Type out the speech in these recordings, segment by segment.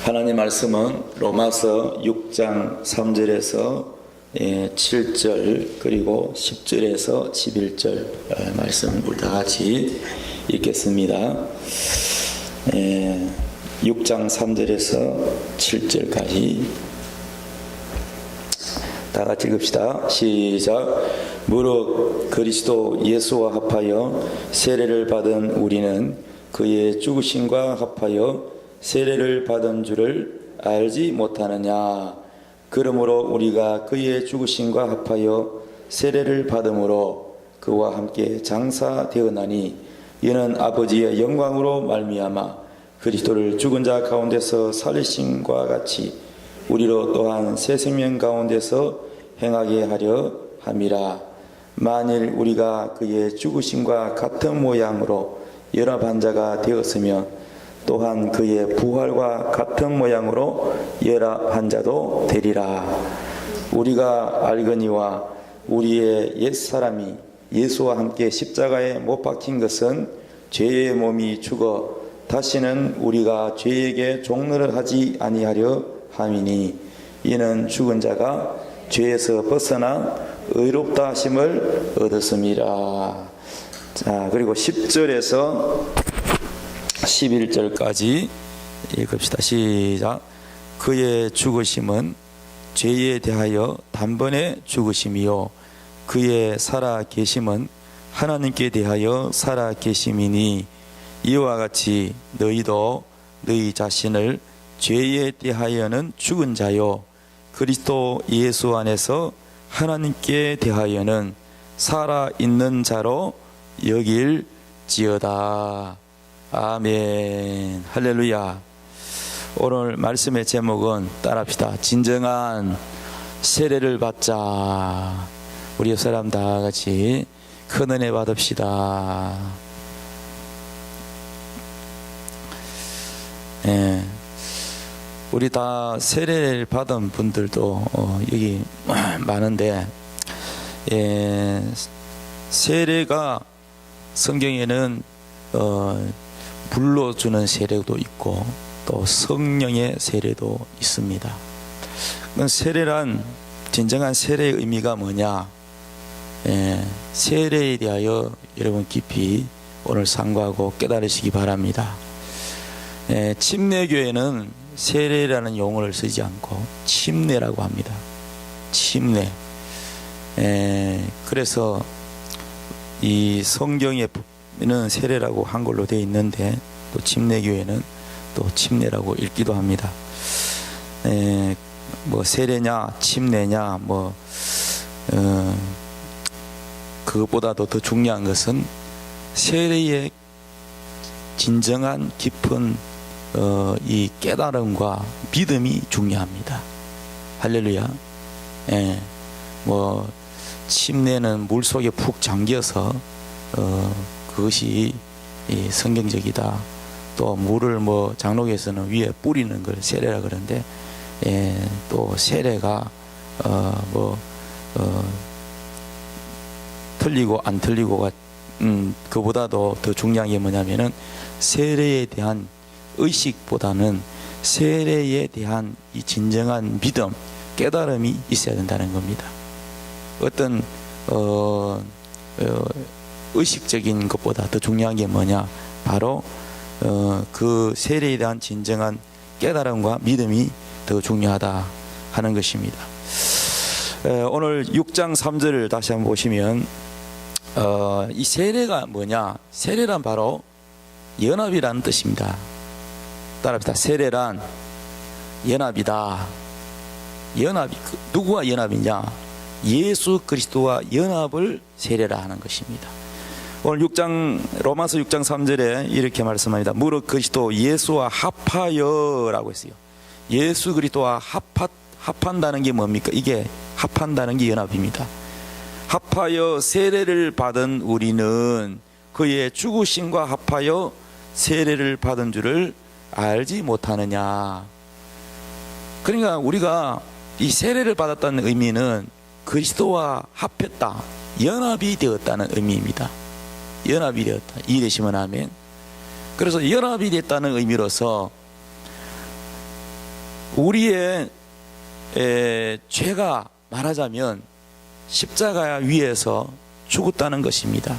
하나님 말씀은 로마서 6장 3절에서 7절 그리고 10절에서 11절 말씀을 우리 다 같이 읽겠습니다. 6장 3절에서 7절까지 다 같이 읽읍시다. 시작. 무릇 그리스도 예수와 합하여 세례를 받은 우리는 그의 죽으심과 합하여 세례를 받은 줄을 알지 못하느냐. 그러므로 우리가 그의 죽으심과 합하여 세례를 받음으로 그와 함께 장사되었나니 이는 아버지의 영광으로 말미암아 그리스도를 죽은 자 가운데서 살리심과 같이 우리로 또한 새 생명 가운데서 행하게 하려 함이라. 만일 우리가 그의 죽으심과 같은 모양으로 연합한 자가 되었으면 또한 그의 부활과 같은 모양으로 연합한 자도 되리라. 우리가 알거니와 우리의 옛사람이 예수와 함께 십자가에 못 박힌 것은 죄의 몸이 죽어 다시는 우리가 죄에게 종노를 하지 아니하려 함이니 이는 죽은 자가 죄에서 벗어나 의롭다 하심을 얻었습니다. 자, 그리고 10절에서 11절까지 읽읍시다. 시작. 그의 죽으심은 죄에 대하여 단번에 죽으심이요 그의 살아 계심은 하나님께 대하여 살아 계심이니 이와 같이 너희도 너희 자신을 죄에 대하여는 죽은 자요 그리스도 예수 안에서 하나님께 대하여는 살아 있는 자로 여길지어다. 아멘. 할렐루야. 오늘 말씀의 제목은 따라합시다. 진정한 세례를 받자. 우리 옆 사람 다 같이 큰 은혜 받읍시다. 예. 우리 다 세례를 받은 분들도 여기 많은데, 세례가 성경에는 물로 주는 세례도 있고 또 성령의 세례도 있습니다. 세례란 진정한 세례의 의미가 뭐냐? 세례에 대하여 여러분 깊이 오늘 상고하고 깨달으시기 바랍니다. 침례교회는 세례라는 용어를 쓰지 않고 침례라고 합니다. 침례. 그래서 이 성경에는 세례라고 한글로 되어 있는데 또 침례교회는 또 침례라고 읽기도 합니다. 뭐 세례냐 침례냐 그것보다도 더 중요한 것은 세례의 진정한 깊은 이 깨달음과 믿음이 중요합니다. 할렐루야. 뭐 침례는 물 속에 푹 잠겨서 그것이 성경적이다. 또 물을 장로교에서는 위에 뿌리는 걸 세례라 그러는데 또 세례가 틀리고 안 틀리고가 그보다도 더 중요한 게 뭐냐면은 세례에 대한 의식보다는 세례에 대한 이 진정한 믿음, 깨달음이 있어야 된다는 겁니다. 어떤 의식적인 것보다 더 중요한 게 뭐냐? 바로 그 세례에 대한 진정한 깨달음과 믿음이 더 중요하다 하는 것입니다. 오늘 6장 3절을 다시 한번 보시면 이 세례가 뭐냐? 세례란 바로 연합이라는 뜻입니다. 따라합시다. 세례란 연합이다. 연합이 누구와 연합이냐? 예수 그리스도와 연합을 세례라 하는 것입니다. 오늘 로마서 6장 3절에 이렇게 말씀합니다. 무릇 그리스도 예수와 합하여라고 했어요. 예수 그리스도와 합한다는 게 뭡니까? 이게 합한다는 게 연합입니다. 합하여 세례를 받은 우리는 그의 죽으심과 합하여 세례를 받은 줄을 알지 못하느냐. 그러니까 우리가 이 세례를 받았다는 의미는 그리스도와 합했다, 연합이 되었다는 의미입니다. 연합이 되었다. 이해되시면 아멘. 그래서 연합이 됐다는 의미로서 우리의 죄가 말하자면 십자가 위에서 죽었다는 것입니다.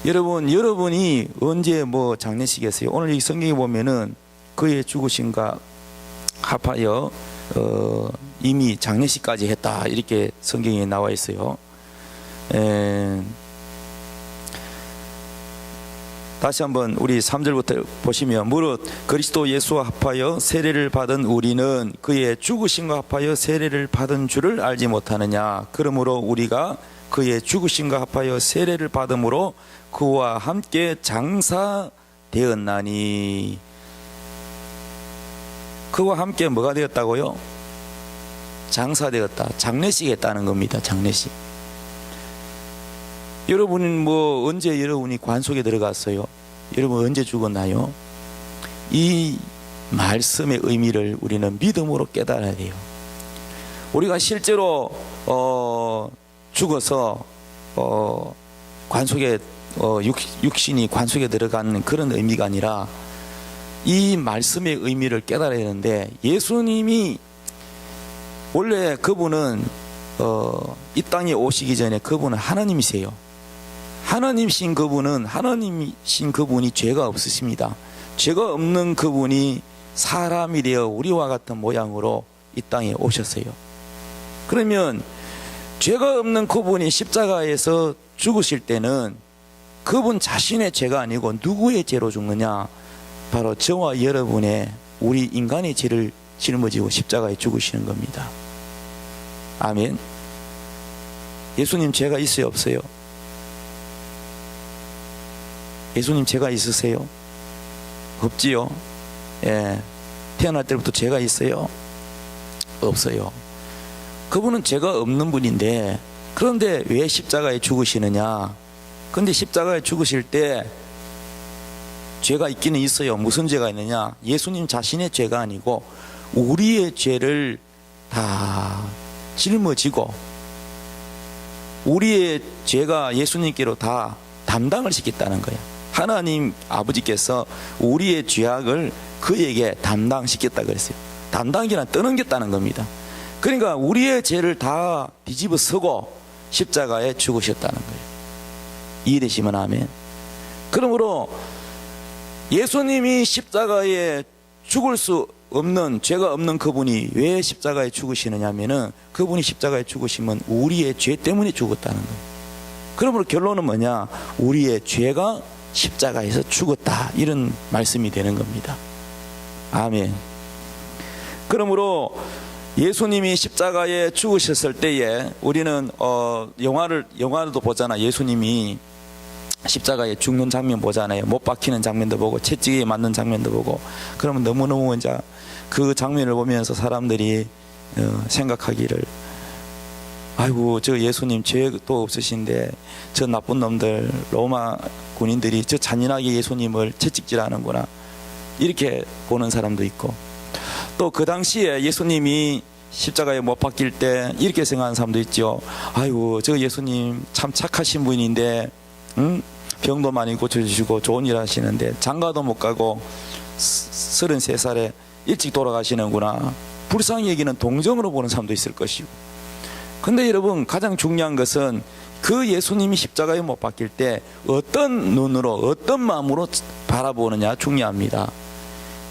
여러분이 언제 장례식이었어요? 오늘 이 성경에 보면은 그의 죽으심과 합하여 이미 장례식까지 했다, 이렇게 성경에 나와 있어요. 다시 한번 우리 3절부터 보시면, 무릇 그리스도 예수와 합하여 세례를 받은 우리는 그의 죽으심과 합하여 세례를 받은 줄을 알지 못하느냐. 그러므로 우리가 그의 죽으심과 합하여 세례를 받음으로 그와 함께 장사되었나니. 그와 함께 뭐가 되었다고요? 장사되었다. 장례식 했다는 겁니다. 장례식. 여러분은 언제 여러분이 관 속에 들어갔어요? 여러분 언제 죽었나요? 이 말씀의 의미를 우리는 믿음으로 깨달아야 돼요. 우리가 실제로 죽어서 관 속에 육신이 관 속에 들어가는 그런 의미가 아니라 이 말씀의 의미를 깨달아야 되는데, 예수님이 원래 그분은 이 땅에 오시기 전에 그분은 하나님이세요. 하나님이신 그분이 죄가 없으십니다. 죄가 없는 그분이 사람이 되어 우리와 같은 모양으로 이 땅에 오셨어요. 그러면 죄가 없는 그분이 십자가에서 죽으실 때는 그분 자신의 죄가 아니고 누구의 죄로 죽느냐? 바로 저와 여러분의, 우리 인간의 죄를 짊어지고 십자가에 죽으시는 겁니다. 아멘. 예수님 죄가 있어요, 없어요? 예수님 죄가 있으세요? 없지요. 태어날 때부터 죄가 있어요? 없어요. 그분은 죄가 없는 분인데, 그런데 왜 십자가에 죽으시느냐? 그런데 십자가에 죽으실 때 죄가 있기는 있어요. 무슨 죄가 있느냐? 예수님 자신의 죄가 아니고 우리의 죄를 다 짊어지고 우리의 죄가 예수님께로 다 담당을 시켰다는 거야. 하나님 아버지께서 우리의 죄악을 그에게 담당시켰다 그랬어요. 담당이란 떠넘겼다는 겁니다. 그러니까 우리의 죄를 다 뒤집어 쓰고 십자가에 죽으셨다는 거예요. 이해되시면 아멘. 그러므로 예수님이 십자가에 죽을 수 없는, 죄가 없는 그분이 왜 십자가에 죽으시느냐 하면은, 그분이 십자가에 죽으시면 우리의 죄 때문에 죽었다는 거예요. 그러므로 결론은 뭐냐? 우리의 죄가 십자가에서 죽었다, 이런 말씀이 되는 겁니다. 아멘. 그러므로 예수님이 십자가에 죽으셨을 때에 우리는 영화도 보잖아. 예수님이 십자가에 죽는 장면 보잖아요. 못 박히는 장면도 보고 채찍에 맞는 장면도 보고. 그러면 너무너무 이제 그 장면을 보면서 사람들이 생각하기를, 아이고 저 예수님 죄도 없으신데 저 나쁜 놈들 로마 군인들이 저 잔인하게 예수님을 채찍질하는구나, 이렇게 보는 사람도 있고, 또 그 당시에 예수님이 십자가에 못 박힐 때 이렇게 생각하는 사람도 있죠. 아이고 저 예수님 참 착하신 분인데 병도 많이 고쳐주시고 좋은 일 하시는데 장가도 못 가고 33살에 일찍 돌아가시는구나, 불쌍히 여기는 동정으로 보는 사람도 있을 것이고. 근데 여러분, 가장 중요한 것은 그 예수님이 십자가에 못 박힐 때 어떤 눈으로, 어떤 마음으로 바라보느냐 중요합니다.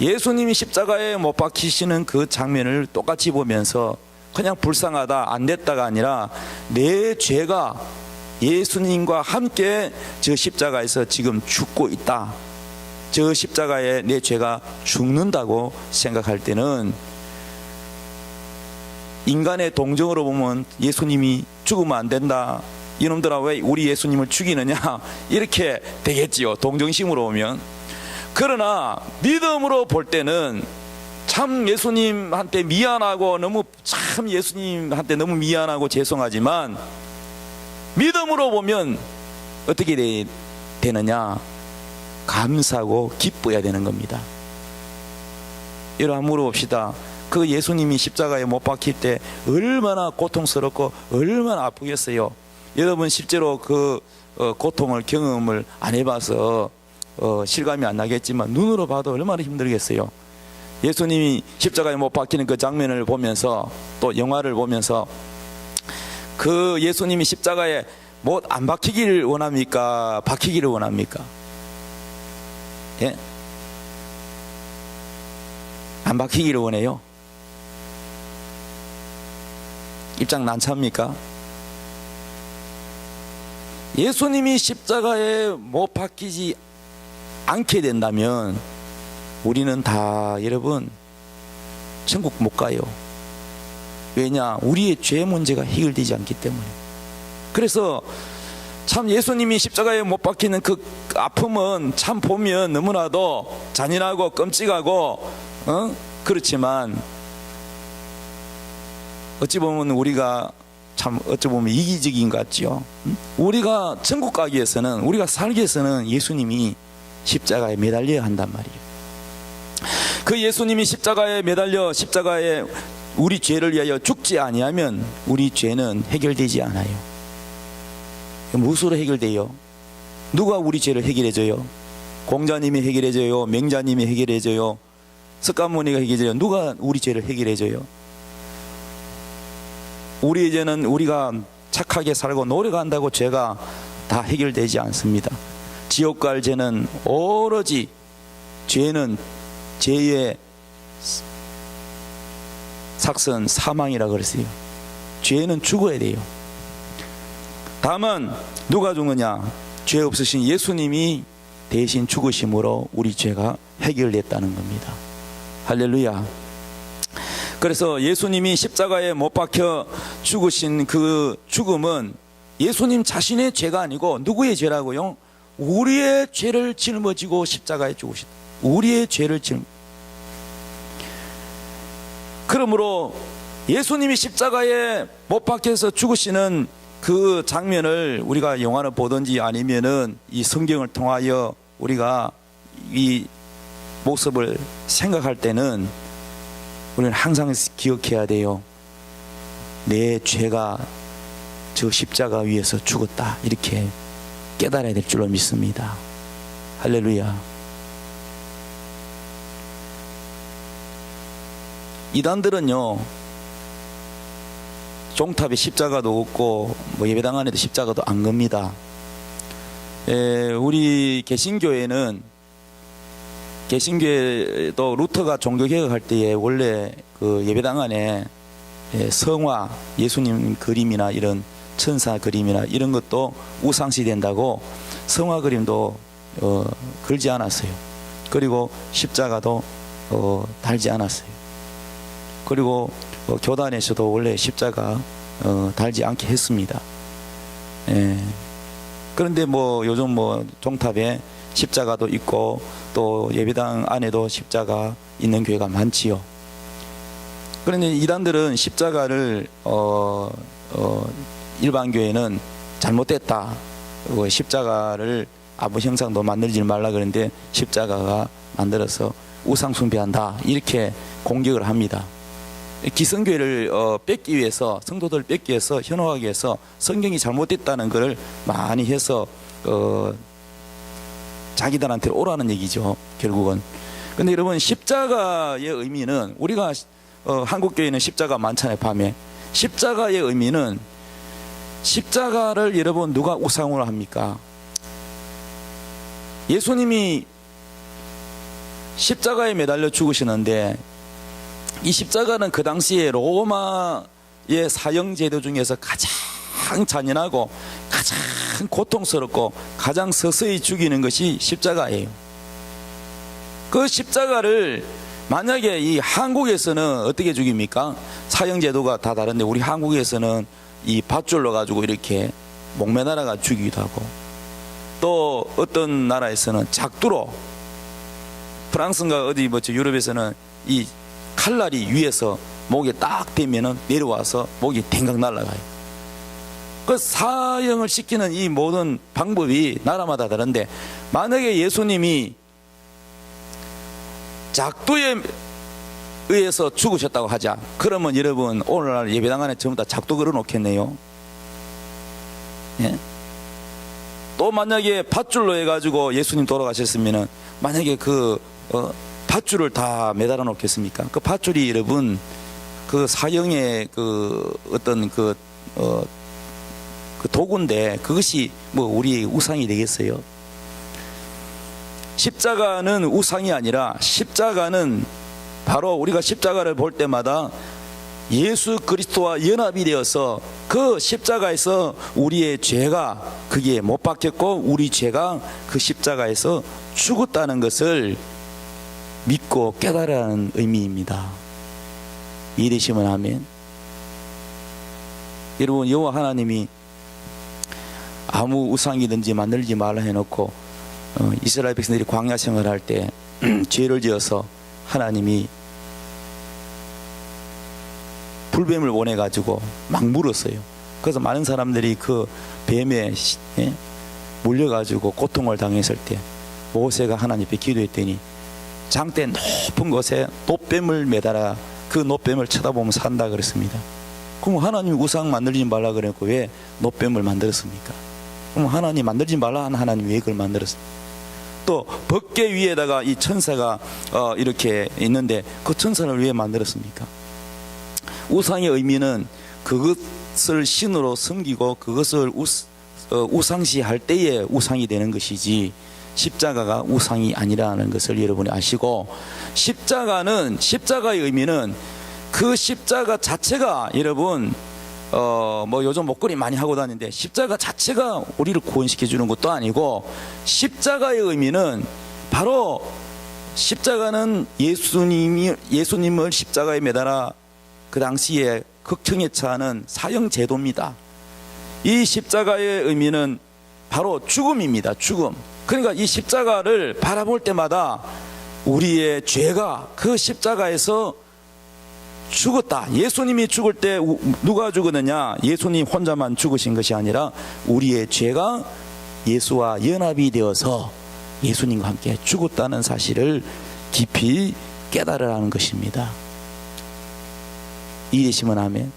예수님이 십자가에 못 박히시는 그 장면을 똑같이 보면서 그냥 불쌍하다, 안 됐다가 아니라 내 죄가 예수님과 함께 저 십자가에서 지금 죽고 있다, 저 십자가에 내 죄가 죽는다고 생각할 때는, 인간의 동정으로 보면 예수님이 죽으면 안 된다, 이놈들아 왜 우리 예수님을 죽이느냐, 이렇게 되겠지요, 동정심으로 보면. 그러나 믿음으로 볼 때는 참 예수님한테 미안하고, 참 예수님한테 너무 미안하고 죄송하지만, 믿음으로 보면 어떻게 되느냐? 감사하고 기뻐야 되는 겁니다. 여러분 한번 물어봅시다. 그 예수님이 십자가에 못 박힐 때 얼마나 고통스럽고 얼마나 아프겠어요? 여러분 실제로 그 고통을 경험을 안 해봐서 실감이 안 나겠지만 눈으로 봐도 얼마나 힘들겠어요. 예수님이 십자가에 못 박히는 그 장면을 보면서 또 영화를 보면서 그 예수님이 십자가에 못 안 박히기를 원합니까? 박히기를 원합니까? 예? 안 박히기를 원해요? 입장 난처합니까? 예수님이 십자가에 못 박히지 않게 된다면 우리는 다 여러분 천국 못 가요. 왜냐? 우리의 죄 문제가 해결되지 않기 때문에. 그래서 참 예수님이 십자가에 못 박히는 그 아픔은 참 보면 너무나도 잔인하고 끔찍하고 그렇지만 어찌 보면 우리가 참 어찌 보면 이기적인 것 같죠. 우리가 천국 가기 위해서는, 우리가 살기 위해서는 예수님이 십자가에 매달려야 한단 말이에요. 그 예수님이 십자가에 매달려 십자가에 우리 죄를 위하여 죽지 아니하면 우리 죄는 해결되지 않아요. 무엇으로 해결돼요? 누가 우리 죄를 해결해줘요? 공자님이 해결해줘요? 맹자님이 해결해줘요? 석가모니가 해결해줘요? 누가 우리 죄를 해결해줘요? 우리 죄는 우리가 착하게 살고 노력한다고 죄가 다 해결되지 않습니다. 지옥 갈 죄는 오로지 죄는 죄의 삭선 사망이라 그랬어요. 죄는 죽어야 돼요. 다만 누가 죽느냐? 죄 없으신 예수님이 대신 죽으심으로 우리 죄가 해결됐다는 겁니다. 할렐루야. 그래서 예수님이 십자가에 못 박혀 죽으신 그 죽음은 예수님 자신의 죄가 아니고 누구의 죄라고요? 우리의 죄를 짊어지고 십자가에 죽으신, 우리의 죄를 그러므로 예수님이 십자가에 못 박혀서 죽으시는 그 장면을 우리가 영화를 보든지 아니면은 이 성경을 통하여 우리가 이 모습을 생각할 때는 우리는 항상 기억해야 돼요. 내 죄가 저 십자가 위에서 죽었다, 이렇게 깨달아야 될 줄로 믿습니다. 할렐루야. 이단들은요, 종탑에 십자가도 없고 뭐 예배당 안에도 십자가도 안 겁니다. 우리 개신교회는, 개신교회도 루터가 종교개혁할 때에 원래 그 예배당 안에 성화, 예수님 그림이나 이런 천사 그림이나 이런 것도 우상시 된다고 성화 그림도 걸지 않았어요. 그리고 십자가도 달지 않았어요. 그리고 교단에서도 원래 십자가 달지 않게 했습니다. 그런데 뭐 요즘 뭐 종탑에 십자가도 있고 또 예배당 안에도 십자가 있는 교회가 많지요. 그런데 이단들은 십자가를 일반 교회는 잘못됐다, 십자가를 아무 형상도 만들지 말라 그러는데 십자가가 만들어서 우상 숭배한다, 이렇게 공격을 합니다. 기성교회를 뺏기 위해서, 성도들을 뺏기 위해서, 현혹하기 위해서 성경이 잘못됐다는 것을 많이 해서 자기들한테 오라는 얘기죠, 결국은. 근데 여러분, 십자가의 의미는, 우리가 한국교회는 십자가 많잖아요, 밤에. 십자가의 의미는, 십자가를 여러분 누가 우상으로 합니까? 예수님이 십자가에 매달려 죽으시는데, 이 십자가는 그 당시에 로마의 사형제도 중에서 가장 잔인하고 가장 고통스럽고 가장 서서히 죽이는 것이 십자가예요. 그 십자가를 만약에 이 한국에서는 어떻게 죽입니까? 사형제도가 다 다른데 우리 한국에서는 이 밧줄로 가지고 이렇게 목매달아가 죽이기도 하고, 또 어떤 나라에서는 작두로, 프랑스인가 어디 뭐죠 유럽에서는 이 칼날이 위에서 목에 딱 대면은 내려와서 목이 댕강 날아가요. 그 사형을 시키는 이 모든 방법이 나라마다 다른데, 만약에 예수님이 작두에 의해서 죽으셨다고 하자. 그러면 여러분 오늘날 예배당 안에 전부 다 작두 걸어 놓겠네요. 예? 또 만약에 밧줄로 해가지고 예수님 돌아가셨으면은, 만약에 그 밧줄을 다 매달아 놓겠습니까? 그 밧줄이 여러분 그 사형의 그 어떤 그 도구인데 그것이 뭐 우리의 우상이 되겠어요? 십자가는 우상이 아니라 십자가는 바로 우리가 십자가를 볼 때마다 예수 그리스도와 연합이 되어서 그 십자가에서 우리의 죄가 거기에 못 박혔고 우리 죄가 그 십자가에서 죽었다는 것을 믿고 깨달으라는 의미입니다. 이해되시면 아멘. 여러분, 여호와 하나님이 아무 우상이든지 만들지 말라 해놓고 이스라엘 백성들이 광야 생활할 때 죄를 지어서 하나님이 불뱀을 보내가지고 막 물었어요. 그래서 많은 사람들이 그 뱀에 물려가지고 고통을 당했을 때 모세가 하나님 앞에 기도했더니 장대 높은 곳에 놋뱀을 매달아 그 놋뱀을 쳐다보면서 산다 그랬습니다. 그럼 하나님 우상 만들지 말라 그랬고 왜 놋뱀을 만들었습니까? 그럼 하나님 만들지 말라 하는 하나님 왜 그걸 만들었습니까? 또 법궤 위에다가 이 천사가 이렇게 있는데 그 천사를 왜 만들었습니까? 우상의 의미는 그것을 신으로 섬기고 그것을 우상시할 때에 우상이 되는 것이지 십자가가 우상이 아니라는 것을 여러분이 아시고, 십자가의 의미는 그 십자가 자체가 여러분 뭐 요즘 목걸이 많이 하고 다니는데 십자가 자체가 우리를 구원시켜 주는 것도 아니고, 십자가의 의미는 바로 십자가는 예수님을 십자가에 매달아 그 당시에 극청에 처하는 사형 제도입니다. 이 십자가의 의미는 바로 죽음입니다. 죽음. 그러니까 이 십자가를 바라볼 때마다 우리의 죄가 그 십자가에서 죽었다. 예수님이 죽을 때 누가 죽었느냐? 예수님 혼자만 죽으신 것이 아니라 우리의 죄가 예수와 연합이 되어서 예수님과 함께 죽었다는 사실을 깊이 깨달으라는 것입니다. 이해되시면 아멘.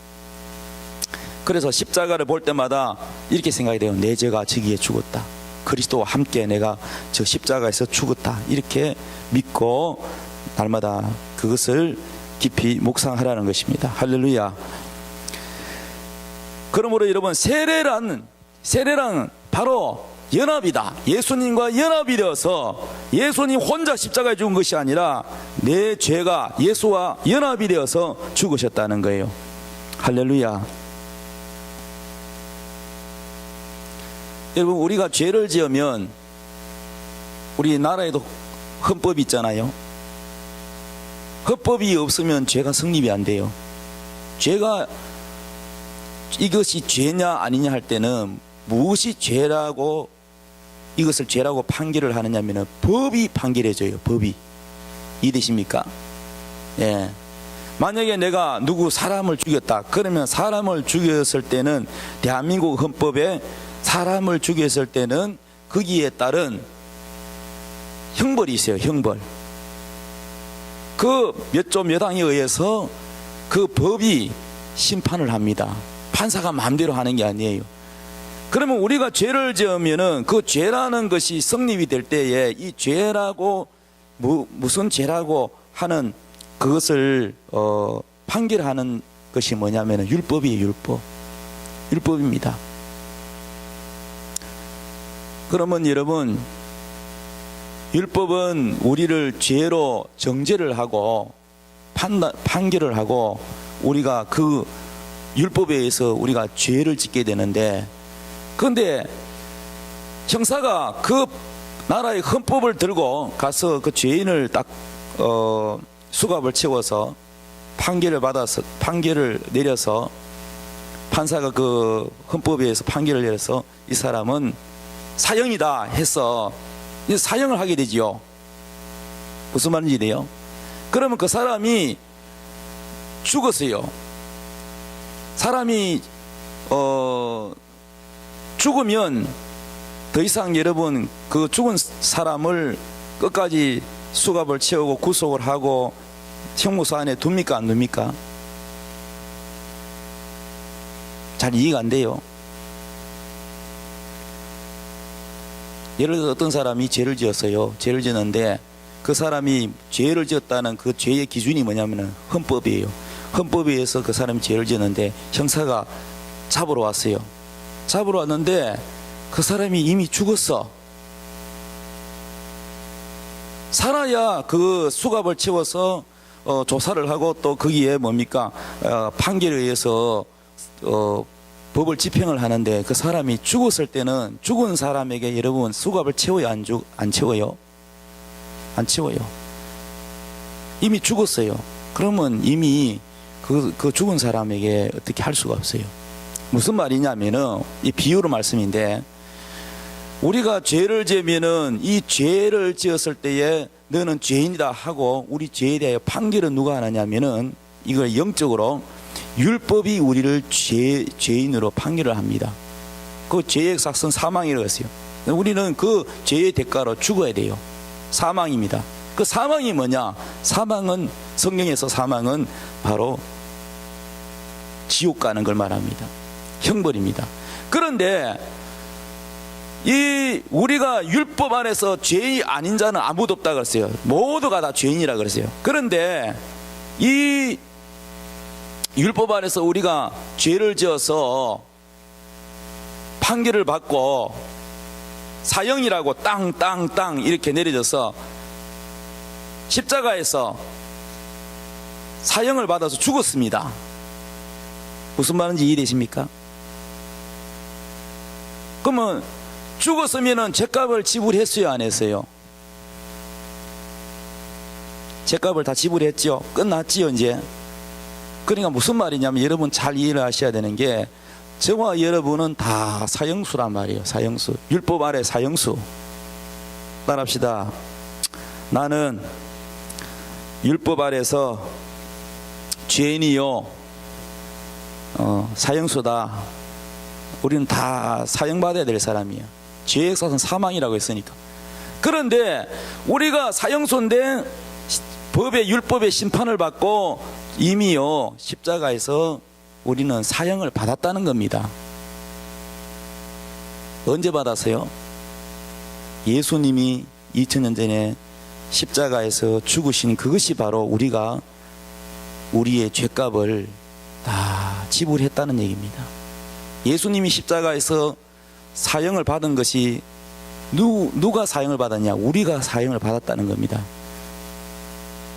그래서 십자가를 볼 때마다 이렇게 생각이 돼요. 내 죄가 저기에 죽었다. 그리스도와 함께 내가 저 십자가에서 죽었다. 이렇게 믿고 날마다 그것을 깊이 묵상하라는 것입니다. 할렐루야. 그러므로 여러분, 세례란 바로 연합이다. 예수님과 연합이 되어서 예수님 혼자 십자가에 죽은 것이 아니라 내 죄가 예수와 연합이 되어서 죽으셨다는 거예요. 할렐루야. 여러분, 우리가 죄를 지으면 우리나라에도 헌법이 있잖아요. 헌법이 없으면 죄가 성립이 안 돼요. 죄가 이것이 죄냐 아니냐 할 때는 무엇이 죄라고 이것을 죄라고 판결을 하느냐면은 법이 판결해줘요. 법이. 이해되십니까? 예. 만약에 내가 누구 사람을 죽였다 그러면 사람을 죽였을 때는 대한민국 헌법에 사람을 죽였을 때는 거기에 따른 형벌이 있어요. 형벌. 그 몇 조 몇 항에 의해서 그 법이 심판을 합니다. 판사가 마음대로 하는 게 아니에요. 그러면 우리가 죄를 지으면은 그 죄라는 것이 성립이 될 때에 이 죄라고 무슨 죄라고 하는 그것을 판결하는 것이 뭐냐면은 율법이에요. 율법입니다. 그러면 여러분, 율법은 우리를 죄로 정죄를 하고 판결을 하고 우리가 그 율법에 의해서 우리가 죄를 짓게 되는데, 그런데 형사가 그 나라의 헌법을 들고 가서 그 죄인을 딱 수갑을 채워서 판결을 내려서 판사가 그 헌법에 의해서 판결을 내려서 이 사람은 사형이다 해서 사형을 하게 되지요. 무슨 말인지 이래요? 그러면 그 사람이 죽었어요. 사람이 죽으면 더 이상 여러분 그 죽은 사람을 끝까지 수갑을 채우고 구속을 하고 형무소 안에 둡니까 안 둡니까? 잘 이해가 안 돼요. 예를 들어 어떤 사람이 죄를 지었어요. 죄를 지었는데 그 사람이 죄를 지었다는 그 죄의 기준이 뭐냐면은 헌법이에요. 헌법에 의해서 그 사람이 죄를 지었는데 형사가 잡으러 왔어요. 잡으러 왔는데 그 사람이 이미 죽었어. 살아야 그 수갑을 채워서 조사를 하고 또 거기에 뭡니까 판결에 의해서 법을 집행을 하는데 그 사람이 죽었을 때는 죽은 사람에게 여러분 수갑을 채워요? 안 채워요? 안 채워요. 이미 죽었어요. 그러면 이미 그 죽은 사람에게 어떻게 할 수가 없어요. 무슨 말이냐면은 이 비유로 말씀인데 우리가 죄를 지으면은 이 죄를 지었을 때에 너는 죄인이다 하고 우리 죄에 대하여 판결은 누가 하느냐면은 이걸 영적으로 율법이 우리를 죄인으로 판결을 합니다. 그 죄의 삭은 사망이라고 했어요. 우리는 그 죄의 대가로 죽어야 돼요. 사망입니다. 그 사망이 뭐냐? 사망은 성경에서 사망은 바로 지옥 가는 걸 말합니다. 형벌입니다. 그런데 이 우리가 율법 안에서 죄인이 아닌 자는 아무도 없다 그랬어요. 모두가 다 죄인이라 그랬어요. 그런데 이 율법 안에서 우리가 죄를 지어서 판결을 받고 사형이라고 땅 이렇게 내려져서 십자가에서 사형을 받아서 죽었습니다. 무슨 말인지 이해되십니까? 그러면 죽었으면 죄값을 지불했어요, 안 했어요? 죄값을 다 지불했죠. 끝났지요, 이제. 그러니까 무슨 말이냐면 여러분 잘 이해를 하셔야 되는 게 저와 여러분은 다 사형수란 말이에요. 사형수. 율법 아래 사형수. 따라합시다. 나는 율법 아래서 죄인이요 사형수다. 우리는 다 사형받아야 될 사람이야. 죄의 삭은 사망이라고 했으니까. 그런데 우리가 사형수인데 법의 율법의 심판을 받고 이미요 십자가에서 우리는 사형을 받았다는 겁니다. 언제 받았어요? 예수님이 2000년 전에 십자가에서 죽으신 그것이 바로 우리가 우리의 죄값을 다 지불했다는 얘기입니다. 예수님이 십자가에서 사형을 받은 것이 누가 사형을 받았냐? 우리가 사형을 받았다는 겁니다.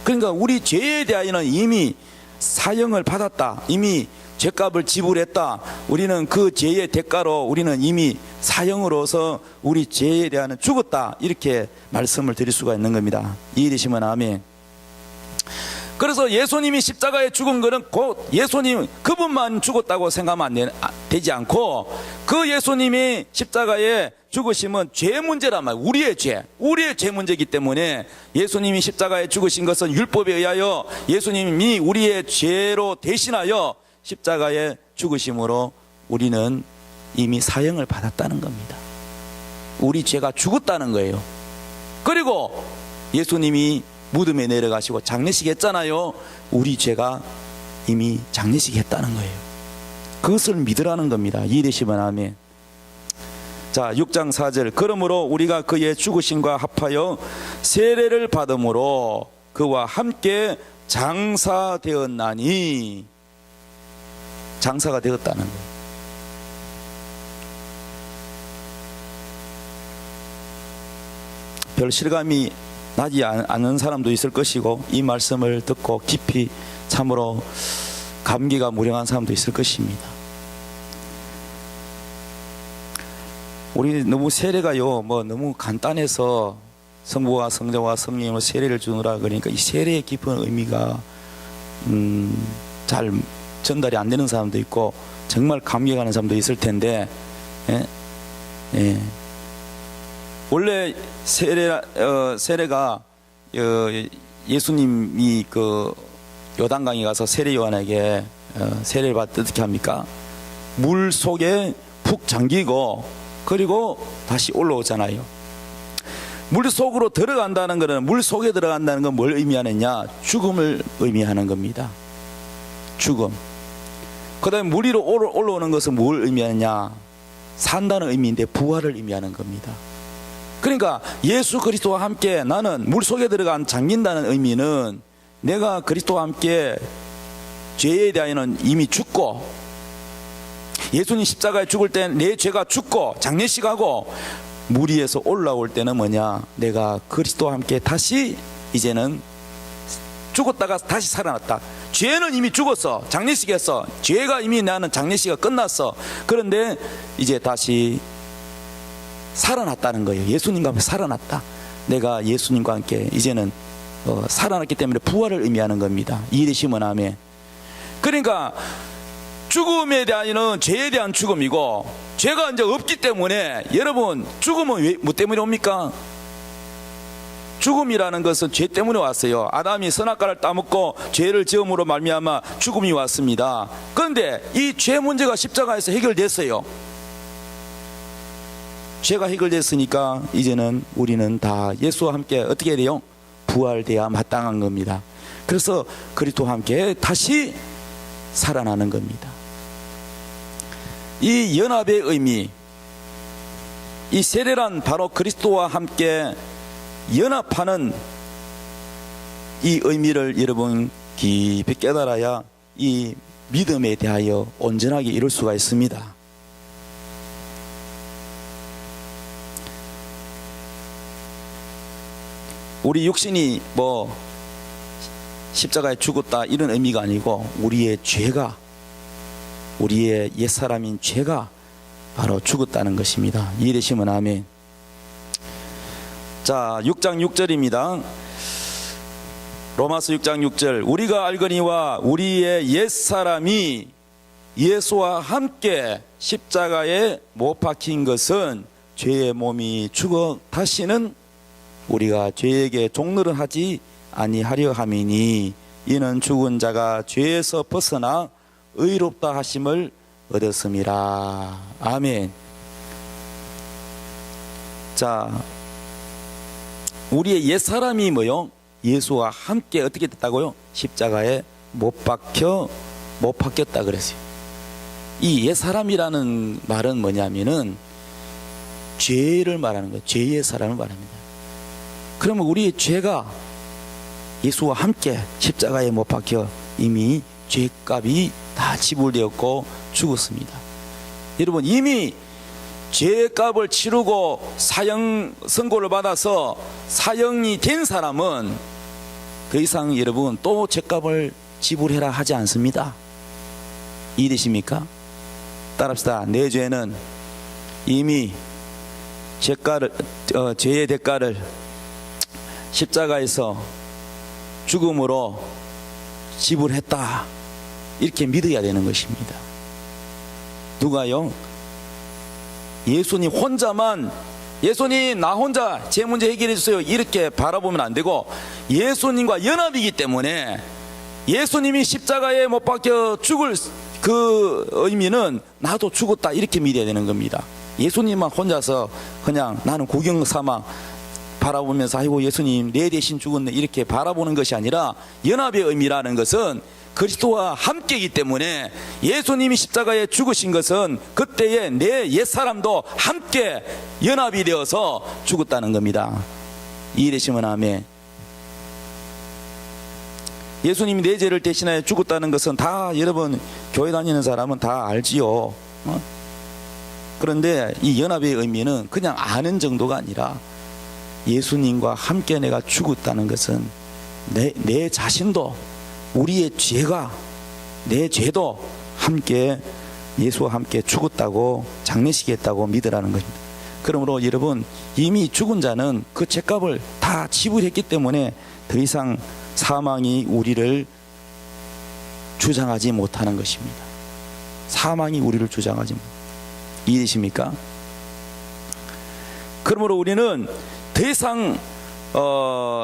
그러니까 우리 죄에 대하여는 이미 사형을 받았다. 이미 죄값을 지불했다. 우리는 그 죄의 대가로 우리는 이미 사형으로서 우리 죄에 대하여 죽었다. 이렇게 말씀을 드릴 수가 있는 겁니다. 이해되시면 아멘. 그래서 예수님이 십자가에 죽은 것은 곧 예수님 그분만 죽었다고 생각하면 되지 않고 그 예수님이 십자가에 죽으심은 죄 문제란 말이에요. 우리의 죄 문제이기 때문에 예수님이 십자가에 죽으신 것은 율법에 의하여 예수님이 우리의 죄로 대신하여 십자가에 죽으심으로 우리는 이미 사형을 받았다는 겁니다. 우리 죄가 죽었다는 거예요. 그리고 예수님이 무덤에 내려가시고 장례식 했잖아요. 우리 죄가 이미 장례식 했다는 거예요. 그것을 믿으라는 겁니다. 이해되시면 아멘. 자 6장 4절 그러므로 우리가 그의 죽으심과 합하여 세례를 받음으로 그와 함께 장사되었나니 장사가 되었다는 거예요. 별 실감이 나지 않은 사람도 있을 것이고 이 말씀을 듣고 깊이 참으로 감기가 무량한 사람도 있을 것입니다. 우리 너무 세례가요 너무 간단해서 성부와 성자와 성령으로 세례를 주느라 그러니까 이 세례의 깊은 의미가 잘 전달이 안 되는 사람도 있고 정말 감격하는 사람도 있을 텐데 원래 세례가 예수님이 그 요단강에 가서 세례 요한에게 세례를 받을 어떻게 합니까? 물 속에 푹 잠기고 그리고 다시 올라오잖아요. 물 속으로 들어간다는 것은 물 속에 들어간다는 건 뭘 의미하느냐? 죽음을 의미하는 겁니다. 죽음. 그 다음에 물 위로 올라오는 것은 뭘 의미하느냐? 산다는 의미인데 부활을 의미하는 겁니다. 그러니까 예수 그리스도와 함께 나는 물속에 들어간 잠긴다는 의미는 내가 그리스도와 함께 죄에 대하여는 이미 죽고, 예수님 십자가에 죽을 때 내 죄가 죽고 장례식하고 물 위에서 올라올 때는 뭐냐, 내가 그리스도와 함께 다시 이제는 죽었다가 다시 살아났다. 죄는 이미 죽었어. 장례식했어. 죄가 이미 나는 장례식이 끝났어. 그런데 이제 다시 살아났다는 거예요. 예수님과 함께 살아났다. 내가 예수님과 함께 이제는 살아났기 때문에 부활을 의미하는 겁니다. 이해되시면 아멘. 그러니까 죽음에 대한 죄에 대한 죽음이고, 죄가 이제 없기 때문에, 여러분 죽음은 뭐 때문에 옵니까? 죽음이라는 것은 죄 때문에 왔어요. 아담이 선악과를 따먹고 죄를 지음으로 말미암아 죽음이 왔습니다. 그런데 이 죄 문제가 십자가에서 해결됐어요. 죄가 해결됐으니까 이제는 우리는 다 예수와 함께 어떻게 해야 돼요? 부활돼야 마땅한 겁니다. 그래서 그리스도와 함께 다시 살아나는 겁니다. 이 연합의 의미, 이 세례란 바로 그리스도와 함께 연합하는 이 의미를 여러분 깊이 깨달아야 이 믿음에 대하여 온전하게 이룰 수가 있습니다. 우리 육신이 뭐 십자가에 죽었다 이런 의미가 아니고, 우리의 죄가, 우리의 옛사람인 죄가 바로 죽었다는 것입니다. 이해되시면 아멘. 자, 6장 6절입니다. 로마서 6장 6절. 우리가 알거니와 우리의 옛사람이 예수와 함께 십자가에 못 박힌 것은 죄의 몸이 죽어 다시는 우리가 죄에게 종노릇 하지 아니하려 함이니, 이는 죽은 자가 죄에서 벗어나 의롭다 하심을 얻었음이라. 아멘. 자, 우리의 옛사람이 뭐요? 예수와 함께 어떻게 됐다고요? 십자가에 못 박혔다 그랬어요. 이 옛사람이라는 말은 뭐냐면은 죄를 말하는 거예요. 죄의 사람을 말합니다. 그러면 우리의 죄가 예수와 함께 십자가에 못 박혀 이미 죄값이 다 지불되었고 죽었습니다. 여러분, 이미 죄값을 치르고 사형 선고를 받아서 사형이 된 사람은 더 이상 여러분 또 죄값을 지불해라 하지 않습니다. 이해되십니까? 따라합시다. 내 죄는 이미 죄의 대가를 십자가에서 죽음으로 지불했다, 이렇게 믿어야 되는 것입니다. 누가요? 예수님 혼자만, 예수님 나 혼자 제 문제 해결해 주세요, 이렇게 바라보면 안 되고, 예수님과 연합이기 때문에 예수님이 십자가에 못 박혀 죽을 그 의미는 나도 죽었다, 이렇게 믿어야 되는 겁니다. 예수님만 혼자서 그냥 나는 구경 삼아 바라보면서 아이고 예수님 내 대신 죽었네, 이렇게 바라보는 것이 아니라, 연합의 의미라는 것은 그리스도와 함께이기 때문에 예수님이 십자가에 죽으신 것은 그때의 내 옛사람도 함께 연합이 되어서 죽었다는 겁니다. 이해되시면 아멘. 예수님이 내 죄를 대신하여 죽었다는 것은 다 여러분 교회 다니는 사람은 다 알지요. 그런데 이 연합의 의미는 그냥 아는 정도가 아니라, 예수님과 함께 내가 죽었다는 것은 내 자신도, 우리의 죄가, 내 죄도 함께 예수와 함께 죽었다고 장례식했다고 믿으라는 것입니다. 그러므로 여러분, 이미 죽은 자는 그 죄값을 다 지불했기 때문에 더 이상 사망이 우리를 주장하지 못하는 것입니다. 사망이 우리를 주장하지 못합니다. 이해되십니까? 그러므로 우리는 더 이상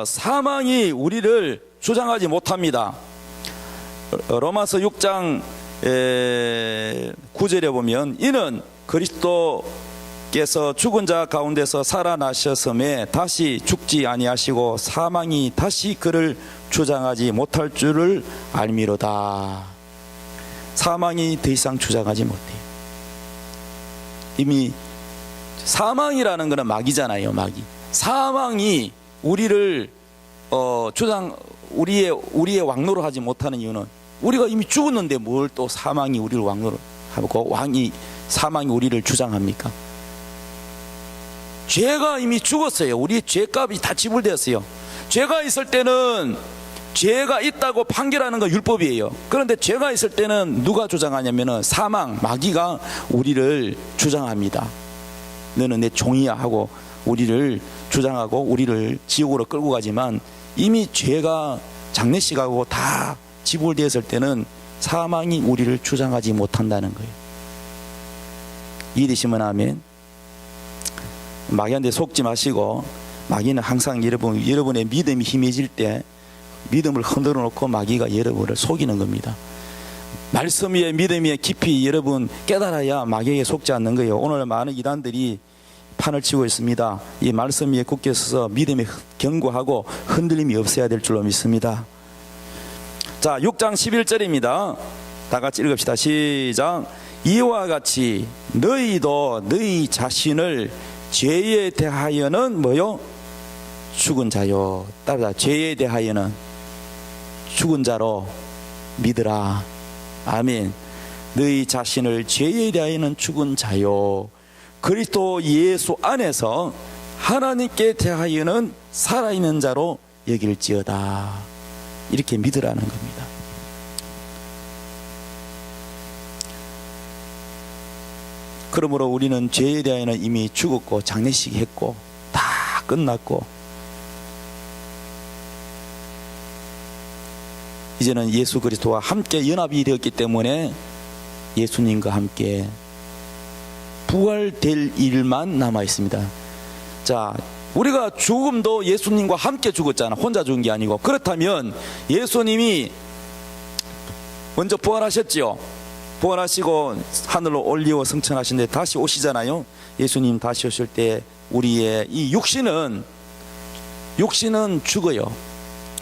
사망이 우리를 주장하지 못합니다. 로마서 6장 9절에 보면, 이는 그리스도께서 죽은 자 가운데서 살아나셨음에 다시 죽지 아니하시고 사망이 다시 그를 주장하지 못할 줄을 알미로다. 사망이 더 이상 주장하지 못해요. 이미 사망이라는 것은 마귀잖아요. 마귀. 사망이 우리를 우리의 왕노로 하지 못하는 이유는 우리가 이미 죽었는데 뭘 또 사망이 우리를 왕노로 하고 사망이 우리를 주장합니까? 죄가 이미 죽었어요. 우리의 죄값이 다 지불되었어요. 죄가 있을 때는 죄가 있다고 판결하는 건 율법이에요. 그런데 죄가 있을 때는 누가 주장하냐면은 사망, 마귀가 우리를 주장합니다. 너는 내 종이야 하고 우리를 주장하고 우리를 지옥으로 끌고 가지만 이미 죄가 장례식하고 다 지불되었을 때는 사망이 우리를 주장하지 못한다는 거예요. 이해되시면 아멘. 마귀한테 속지 마시고, 마귀는 항상 여러분의 믿음이 힘해질 때 믿음을 흔들어 놓고 마귀가 여러분을 속이는 겁니다. 말씀 위에 믿음 위에 깊이 여러분 깨달아야 마귀에게 속지 않는 거예요. 오늘 많은 이단들이 판을 치고 있습니다. 이 말씀 위에 굳게 서서 믿음에 견고하고 흔들림이 없어야 될 줄로 믿습니다. 자, 6장 11절입니다. 다 같이 읽읍시다. 시작. 이와 같이 너희도 너희 자신을 죄에 대하여는 뭐요? 죽은 자요. 따라다. 죄에 대하여는 죽은 자로 믿으라. 아멘. 너희 자신을 죄에 대하여는 죽은 자요, 그리스도 예수 안에서 하나님께 대하여는 살아있는 자로 여길지어다. 이렇게 믿으라는 겁니다. 그러므로 우리는 죄에 대하여는 이미 죽었고 장례식 했고 다 끝났고 이제는 예수 그리스도와 함께 연합이 되었기 때문에 예수님과 함께 부활될 일만 남아 있습니다. 자, 우리가 죽음도 예수님과 함께 죽었잖아. 혼자 죽은 게 아니고. 그렇다면 예수님이 먼저 부활하셨죠. 부활하시고 하늘로 올리고 승천하신데 다시 오시잖아요. 예수님 다시 오실 때 우리의 이 육신은 죽어요.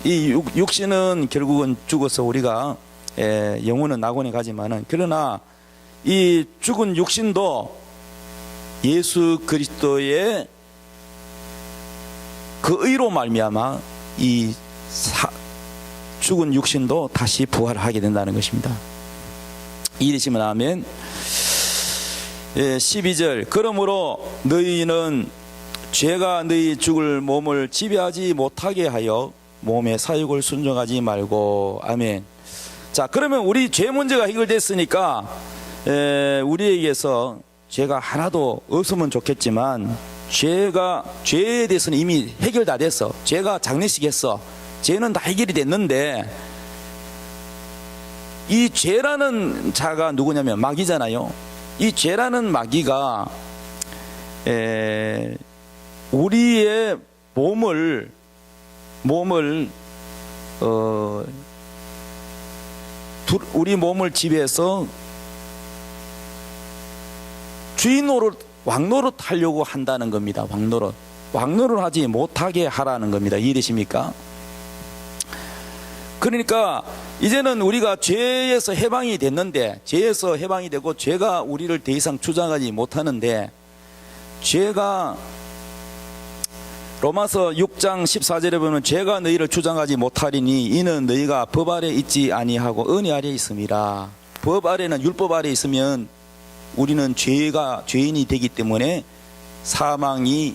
이 육신은 결국은 죽어서 우리가 영혼은 낙원에 가지만은, 그러나 이 죽은 육신도 예수 그리스도의 그 의로 말미암아 이 죽은 육신도 다시 부활하게 된다는 것입니다. 이해되시면 아멘. 12절. 그러므로 너희는 죄가 너희 죽을 몸을 지배하지 못하게 하여 몸의 사욕을 순종하지 말고. 아멘. 자, 그러면 우리 죄 문제가 해결됐으니까 우리에게서 죄가 하나도 없으면 좋겠지만, 죄에 대해서는 이미 해결 다 됐어. 죄가 장례식했어. 죄는 다 해결이 됐는데, 이 죄라는 자가 누구냐면 마귀잖아요. 이 죄라는 마귀가 우리의 몸을 우리 몸을 지배해서 주인 노릇, 왕노릇 하려고 한다는 겁니다. 왕노릇 하지 못하게 하라는 겁니다. 이해되십니까? 그러니까 이제는 우리가 죄에서 해방이 됐는데, 죄에서 해방이 되고 죄가 우리를 더 이상 주장하지 못하는데, 죄가 로마서 6장 14절에 보면 죄가 너희를 주장하지 못하리니 이는 너희가 법 아래 있지 아니하고 은혜 아래 있음이라. 법 아래는, 율법 아래 있으면 우리는 죄인이 되기 때문에 사망이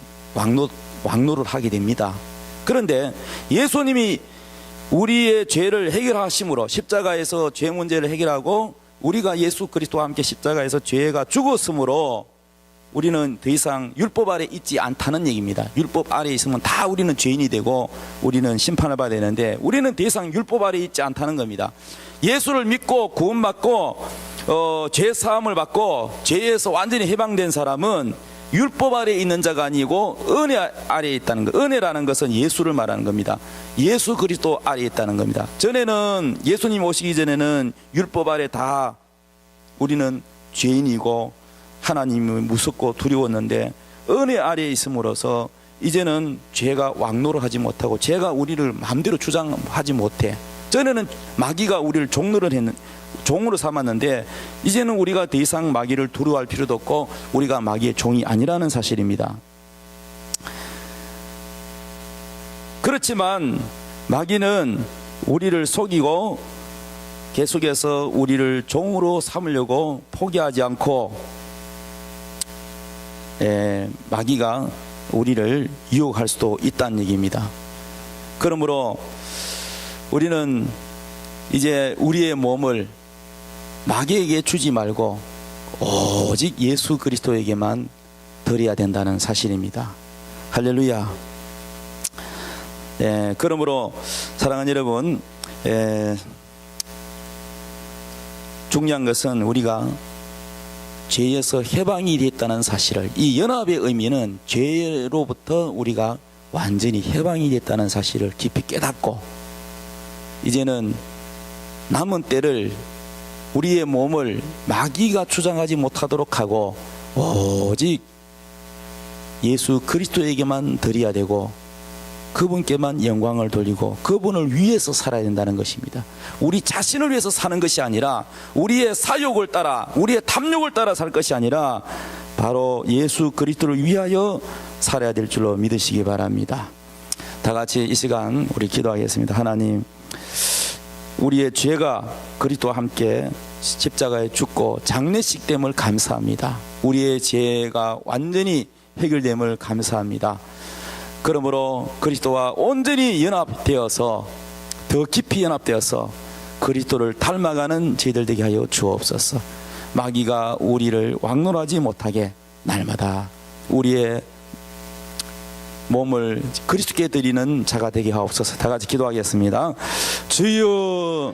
왕노를 하게 됩니다. 그런데 예수님이 우리의 죄를 해결하심으로, 십자가에서 죄 문제를 해결하고 우리가 예수 그리스도와 함께 십자가에서 죄가 죽었으므로 우리는 더 이상 율법 아래 있지 않다는 얘기입니다. 율법 아래 있으면 다 우리는 죄인이 되고 우리는 심판을 받아야 되는데, 우리는 더 이상 율법 아래 있지 않다는 겁니다. 예수를 믿고 구원받고 죄 사함을 받고 죄에서 완전히 해방된 사람은 율법 아래 있는 자가 아니고 은혜 아래에 있다는 것. 은혜라는 것은 예수를 말하는 겁니다. 예수 그리스도 아래에 있다는 겁니다. 전에는, 예수님 오시기 전에는 율법 아래 다 우리는 죄인이고 하나님이 무섭고 두려웠는데, 은혜 아래에 있음으로써 이제는 죄가 왕노를 하지 못하고 죄가 우리를 마음대로 주장하지 못해. 전에는 마귀가 우리를 종노를 했는, 종으로 삼았는데 이제는 우리가 더 이상 마귀를 두려워할 필요도 없고 우리가 마귀의 종이 아니라는 사실입니다. 그렇지만 마귀는 우리를 속이고 계속해서 우리를 종으로 삼으려고 포기하지 않고 마귀가 우리를 유혹할 수도 있다는 얘기입니다. 그러므로 우리는 이제 우리의 몸을 마귀에게 주지 말고 오직 예수 그리스도에게만 드려야 된다는 사실입니다. 할렐루야. 그러므로 사랑하는 여러분, 중요한 것은 우리가 죄에서 해방이 됐다는 사실을, 이 연합의 의미는 죄로부터 우리가 완전히 해방이 됐다는 사실을 깊이 깨닫고 이제는 남은 때를 우리의 몸을 마귀가 주장하지 못하도록 하고 오직 예수 그리스도에게만 드려야 되고 그분께만 영광을 돌리고 그분을 위해서 살아야 된다는 것입니다. 우리 자신을 위해서 사는 것이 아니라 우리의 사욕을 따라 우리의 탐욕을 따라 살 것이 아니라 바로 예수 그리스도를 위하여 살아야 될 줄로 믿으시기 바랍니다. 다 같이 이 시간 우리 기도하겠습니다. 하나님, 우리의 죄가 그리스도와 함께 십자가에 죽고 장례식됨을 감사합니다. 우리의 죄가 완전히 해결됨을 감사합니다. 그러므로 그리스도와 온전히 연합되어서 더 깊이 연합되어서 그리스도를 닮아가는 저희들 되게 하여 주옵소서. 마귀가 우리를 왕노하지 못하게 날마다 우리의 몸을 그리스도께 드리는 자가 되게 하옵소서. 다 같이 기도하겠습니다. 주여.